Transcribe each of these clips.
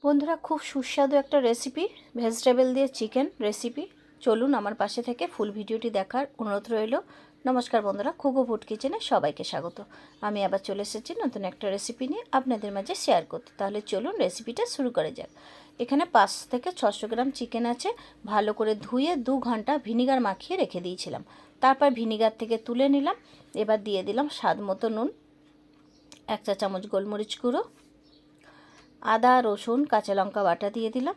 বন্ধুরা, খুব সুস্বাদু একটা রেসিপি, ভেজিটেবল দিয়ে চিকেন রেসিপি। চলুন আমার পাশে থেকে ফুল ভিডিওটি দেখার অনুরোধ রইল। নমস্কার বন্ধুরা, খুব ফুড কিচেনে সবাইকে স্বাগত। আমি আবার চলে এসেছি নতুন একটা রেসিপি নিয়ে আপনাদের মাঝে শেয়ার করতে। তাহলে চলুন রেসিপিটা শুরু করা যাক। এখানে 5 থেকে 600 গ্রাম চিকেন আছে। ভালো করে ধুয়ে 2 ঘন্টা ভিনিগার মাখিয়ে রেখে দিয়েছিলাম। তারপর ভিনিগার থেকে তুলে নিলাম। এবার দিয়ে দিলাম স্বাদ মতো নুন, 1 চা চামচ গোলমরিচ গুঁড়ো, আদা রসুন কাঁচা লঙ্কা বাটা দিয়ে দিলাম।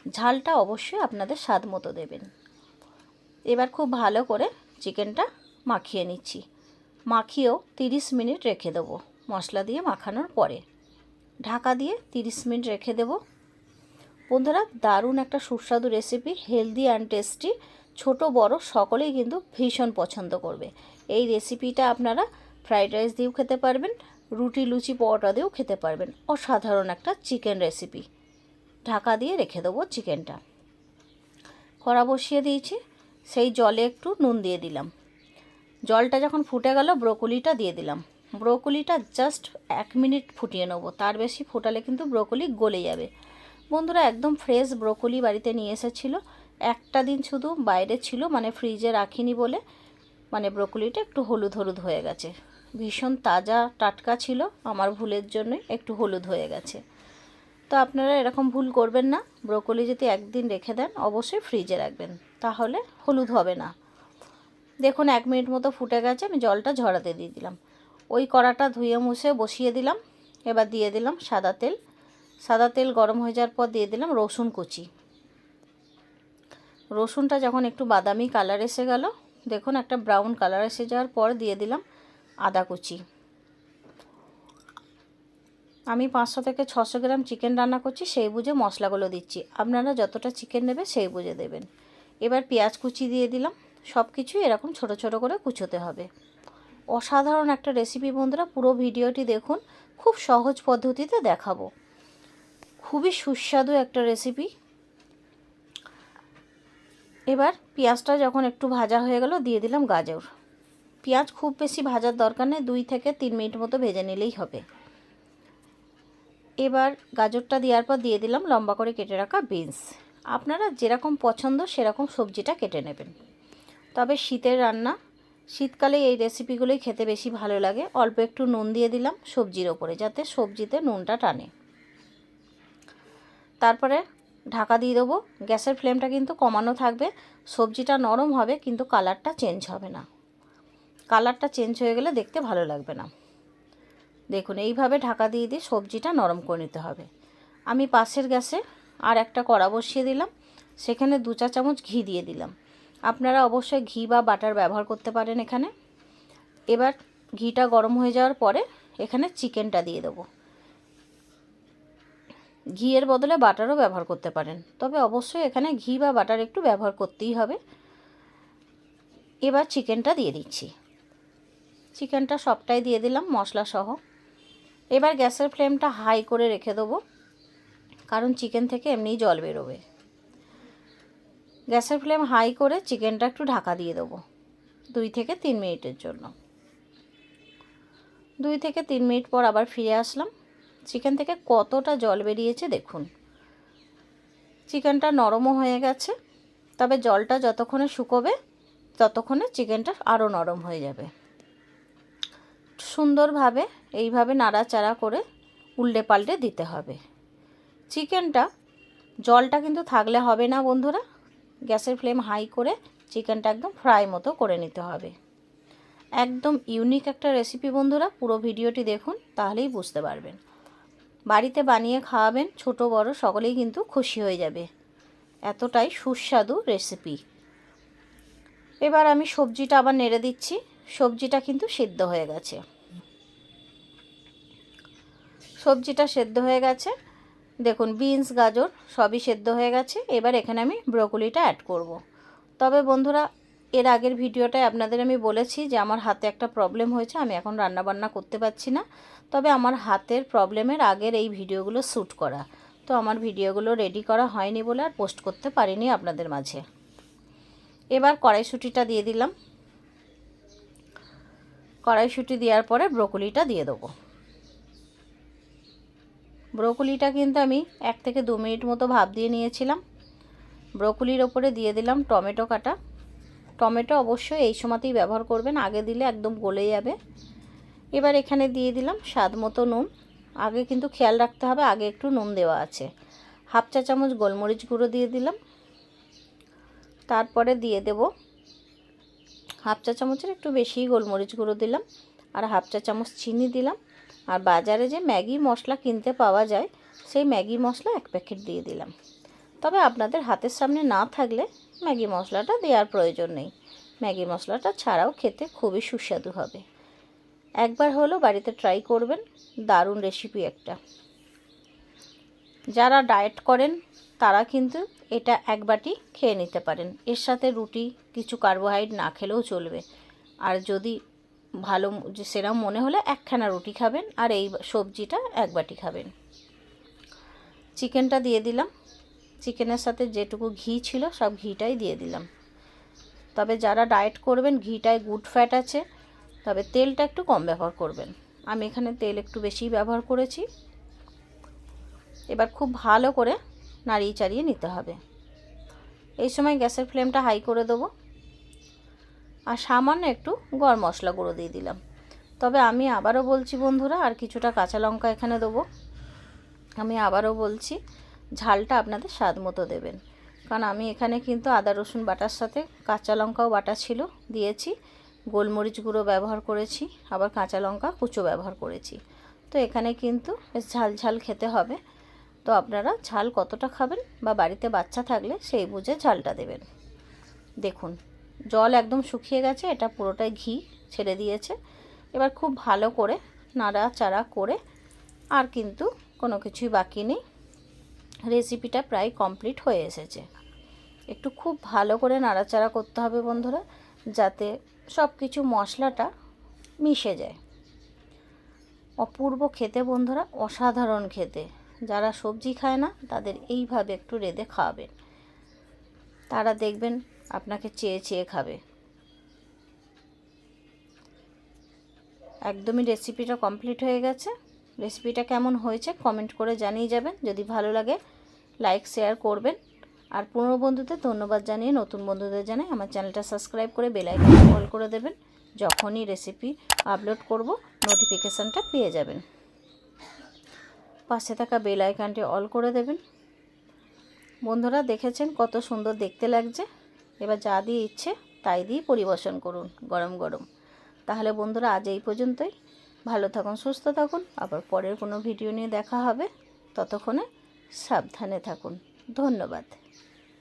ঝালটা অবশ্যই আপনাদের স্বাদ মতো দেবেন। এবার খুব ভালো করে চিকেনটা মাখিয়ে নিচ্ছি। মাখিয়েও 30 মিনিট রেখে দেবো। মশলা দিয়ে মাখানোর পরে ঢাকা দিয়ে 30 মিনিট রেখে দেব। বন্ধুরা, দারুণ একটা সুস্বাদু রেসিপি, হেলদি অ্যান্ড টেস্টি। ছোট বড় সকলেই কিন্তু ভীষণ পছন্দ করবে। এই রেসিপিটা আপনারা ফ্রাইড রাইস দিয়েও খেতে পারবেন, রুটি লুচি পরোটা দিয়েও খেতে পারবেন। অসাধারণ একটা চিকেন রেসিপি। ঢাকা দিয়ে রেখে দেবো চিকেনটা। কড়া বসিয়ে দিয়েছি, সেই জলে একটু নুন দিয়ে দিলাম। জলটা যখন ফুটে গেল ব্রোকলিটা দিয়ে দিলাম। ব্রোকলিটা জাস্ট 1 মিনিট ফুটিয়ে নেবো, তার বেশি ফোটালে কিন্তু ব্রোকলি গলে যাবে। বন্ধুরা, একদম ফ্রেশ ব্রোকলি বাড়িতে নিয়ে এসেছিলো। একটা দিন শুধু বাইরে ছিল, মানে ফ্রিজে রাখিনি বলে ব্রোকলিটা একটু হলুদ হলুদ হয়ে গেছে। ভীষণ তাজা টাটকা ছিল, আমার ভুলের জন্যই একটু হলুদ হয়ে গেছে। তো আপনারা এরকম ভুল করবেন না। ব্রোকলি যদি একদিন রেখে দেন অবশ্যই ফ্রিজে রাখবেন, তাহলে হলুদ হবে না। দেখুন 1 মিনিট মতো ফুটে গেছে, আমি জলটা ঝরাতে দিয়ে দিলাম। ওই কড়াটা ধুয়ে মুছে বসিয়ে দিলাম। এবার দিয়ে দিলাম সাদা তেল। সাদা তেল গরম হয়ে যাওয়ার পর দিয়ে দিলাম রসুন কুচি। রসুনটা যখন একটু বাদামি কালার এসে গেল, দেখুন একটা ব্রাউন কালার এসে যাওয়ার পর দিয়ে দিলাম আদা কুচি। আমি 500 থেকে 600 গ্রাম চিকেন রান্না করছি, সেই বুঝে মশলাগুলো দিচ্ছি। আপনারা যতটা চিকেন নেবে সেই বুঝে দেবেন। এবার পেঁয়াজ কুচি দিয়ে দিলাম। সব কিছুই এরকম ছোট ছোট করে কুচোতে হবে। অসাধারণ একটা রেসিপি বন্ধুরা, পুরো ভিডিওটি দেখুন। খুব সহজ পদ্ধতিতে দেখাবো। খুবই সুস্বাদু একটা রেসিপি। এবার পেঁয়াজটা যখন একটু ভাজা হয়ে গেল দিয়ে দিলাম গাজর। পেঁয়াজ খুব বেশি ভাজার দরকার নেই, 2 থেকে 3 মিনিট মতো ভেজে নিলেই হবে। এবার গাজরটা দেওয়ার পর দিয়ে দিলাম লম্বা করে কেটে রাখা বিনস। আপনারা যেরকম পছন্দ সেরকম সবজিটা কেটে নেবেন। তবে শীতের রান্না, শীতকালে এই রেসিপিগুলোই খেতে বেশি ভালো লাগে। অল্প একটু নুন দিয়ে দিলাম সবজির ওপরে, যাতে সবজিতে নুনটা টানে। তারপরে ঢাকা দিয়ে দেবো। গ্যাসের ফ্লেমটা কিন্তু কমানো থাকবে। সবজিটা নরম হবে কিন্তু কালারটা চেঞ্জ হবে না। কালারটা চেঞ্জ হয়ে গেলে দেখতে ভালো লাগবে না। দেখুন এইভাবে ঢাকা দিয়ে দিয়ে সবজিটা নরম করে নিতে হবে। আমি পাশের গ্যাসে আর একটা কড়া বসিয়ে দিলাম। সেখানে 2 চা চামচ ঘি দিয়ে দিলাম। আপনারা অবশ্যই ঘি বা বাটার ব্যবহার করতে পারেন এখানে। এবার ঘিটা গরম হয়ে যাওয়ার পরে এখানে চিকেনটা দিয়ে দেবো। ঘিয়ের বদলে বাটারও ব্যবহার করতে পারেন, তবে অবশ্যই এখানে ঘি বা বাটার একটু ব্যবহার করতেই হবে। এবার চিকেনটা দিয়ে দিচ্ছি। চিকেনটা সবটাই দিয়ে দিলাম মশলা সহ। এবার গ্যাসের ফ্লেমটা হাই করে রেখে দেবো, কারণ চিকেন থেকে এমনিই জল বেরোবে। গ্যাসের ফ্লেম হাই করে চিকেনটা একটু ঢাকা দিয়ে দেবো 2 থেকে 3 মিনিটের জন্য। 2 থেকে 3 মিনিট পর আবার ফিরে আসলাম। চিকেন থেকে কতটা জল বেরিয়েছে দেখুন। চিকেনটা নরমও হয়ে গেছে, তবে জলটা যতক্ষণে শুকোবে ততক্ষণে চিকেনটা আরও নরম হয়ে যাবে। সুন্দরভাবে এইভাবে নাড়াচাড়া করে উল্টে পাল্টে দিতে হবে। চিকেনটা জলটা কিন্তু থাকলে হবে না বন্ধুরা। গ্যাসের ফ্লেম হাই করে চিকেনটা একদম ফ্রাই মতো করে নিতে হবে। একদম ইউনিক একটা রেসিপি বন্ধুরা, পুরো ভিডিওটি দেখুন তাহলেই বুঝতে পারবেন। বাড়িতে বানিয়ে খাওয়াবেন, ছোট বড় সকলেই কিন্তু খুশি হয়ে যাবে। এতটাই সুস্বাদু রেসিপি। এবার আমি সবজিটা আবার নেড়ে দিচ্ছি। সবজিটা কিন্তু সিদ্ধ হয়ে গেছে। সবজিটা সেদ্ধ হয়ে গেছে, দেখুন বিনস গাজর সবই সেদ্ধ হয়ে গেছে। এবার এখানে আমি ব্রোকলিটা অ্যাড করব। তবে বন্ধুরা, এর আগের ভিডিওটায় আপনাদের আমি বলেছি যে আমার হাতে একটা প্রবলেম হয়েছে, আমি এখন রান্না বান্না করতে পারছি না। তবে আমার হাতের প্রবলেমের আগের এই ভিডিওগুলো শ্যুট করা, তো আমার ভিডিওগুলো রেডি করা হয়নি বলে আর পোস্ট করতে পারিনি আপনাদের মাঝে। এবার কড়াইশুঁটিটা দিয়ে দিলাম। কড়াইশুঁটি দেওয়ার পরে ব্রোকলিটা দিয়ে দেবো। ব্রোকলিটা কিন্তু আমি 1 থেকে 2 মিনিট মতো ভাপ দিয়ে নিয়েছিলাম। ব্রোকলির ওপরে দিয়ে দিলাম টমেটো কাটা। টমেটো অবশ্যই এই সময়তেই ব্যবহার করবেন, আগে দিলে একদম গলে যাবে। এবার এখানে দিয়ে দিলাম স্বাদ মতো নুন। আগে কিন্তু খেয়াল রাখতে হবে, আগে একটু নুন দেওয়া আছে। হাফ চা চামচ গোলমরিচ গুঁড়ো দিয়ে দিলাম। তারপরে দিয়ে দেব হাফ চা চামচের একটু বেশি গোলমরিচ গুঁড়ো দিলাম, আর হাফ চা চামচ চিনি দিলাম। আর বাজারে যে ম্যাগি মশলা কিনতে পাওয়া যায়, সেই ম্যাগি মশলা 1 প্যাকেট দিয়ে দিলাম। তবে আপনাদের হাতের সামনে না থাকলে ম্যাগি মশলাটা দেওয়ার প্রয়োজন নেই। ম্যাগি মশলাটা ছাড়াও খেতে খুবই সুস্বাদু হবে। একবার হলো বাড়িতে ট্রাই করবেন, দারুণ রেসিপি একটা। যারা ডায়েট করেন তারা কিন্তু এটা 1 বাটি খেয়ে নিতে পারেন। এর সাথে রুটি, কিছু কার্বোহাইড্রেট না খেলেও চলবে। আর যদি ভালো সেরকম মনে হলে 1খানা রুটি খাবেন, আর এই সবজিটা 1 বাটি খাবেন। চিকেনটা দিয়ে দিলাম। চিকেনের সাথে যেটুকু ঘি ছিল সব ঘিটাই দিয়ে দিলাম। তবে যারা ডায়েট করবেন, ঘিটায় গুড ফ্যাট আছে, তবে তেলটা একটু কম ব্যবহার করবেন। আমি এখানে তেল একটু বেশি ব্যবহার করেছি। এবার খুব ভালো করে নাড়িয়ে চাড়িয়ে নিতে হবে। এই সময় গ্যাসের ফ্লেমটা হাই করে দেবো। আর সামান্য একটু গরম মশলা গুঁড়ো দিয়ে দিলাম। তবে আমি আবারও বলছি বন্ধুরা, আর কিছুটা কাঁচা লঙ্কা এখানে দেবো। আমি আবারও বলছি, ঝালটা আপনাদের স্বাদ মতো দেবেন। কারণ আমি এখানে কিন্তু আদা রসুন বাটার সাথে কাঁচা লঙ্কাও বাটা ছিল দিয়েছি, গোলমরিচ গুঁড়ো ব্যবহার করেছি, আবার কাঁচা লঙ্কা কুচো ব্যবহার করেছি। তো এখানে কিন্তু বেশ ঝাল ঝাল খেতে হবে। তো আপনারা ঝাল কতটা খাবেন বা বাড়িতে বাচ্চা থাকলে সেই বুঝে ঝালটা দেবেন। দেখুন জল একদম শুকিয়ে গেছে, এটা পুরোটাই ঘি ছেড়ে দিয়েছে। এবার খুব ভালো করে নাড়াচাড়া করে, আর কিন্তু কোনো কিছুই বাকি নেই, রেসিপিটা প্রায় কমপ্লিট হয়ে এসেছে। একটু খুব ভালো করে নাড়াচাড়া করতে হবে বন্ধুরা, যাতে সব কিছু মশলাটা মিশে যায়। অপূর্ব খেতে বন্ধুরা, অসাধারণ খেতে। যারা সবজি খায় না তাদের এইভাবে একটু রেঁধে খাওয়াবেন, তারা দেখবেন আপনাকে চেয়ে চেয়ে খাবে। একদমই রেসিপিটা কমপ্লিট হয়ে গেছে। রেসিপিটা কেমন হয়েছে কমেন্ট করে জানিয়ে যাবেন। যদি ভালো লাগে লাইক শেয়ার করবেন। আর পুরনো বন্ধুদের ধন্যবাদ জানিয়ে নতুন বন্ধুদের জানাই আমার চ্যানেলটা সাবস্ক্রাইব করে বেল আইকনটা অল করে দেবেন। যখনই রেসিপি আপলোড করব নোটিফিকেশানটা পেয়ে যাবেন। পাশে থাকা বেল আইকনটি অল করে দেবেন। বন্ধুরা দেখেছেন কত সুন্দর দেখতে লাগছে। এবার যা দিয়ে ইচ্ছে তাই দিয়ে পরিবেশন করুন গরম গরম। তাহলে বন্ধুরা আজ এই পর্যন্তই। ভালো থাকুন, সুস্থ থাকুন। আবার পরের কোনো ভিডিও নিয়ে দেখা হবে। ততক্ষণে সাবধানে থাকুন। ধন্যবাদ।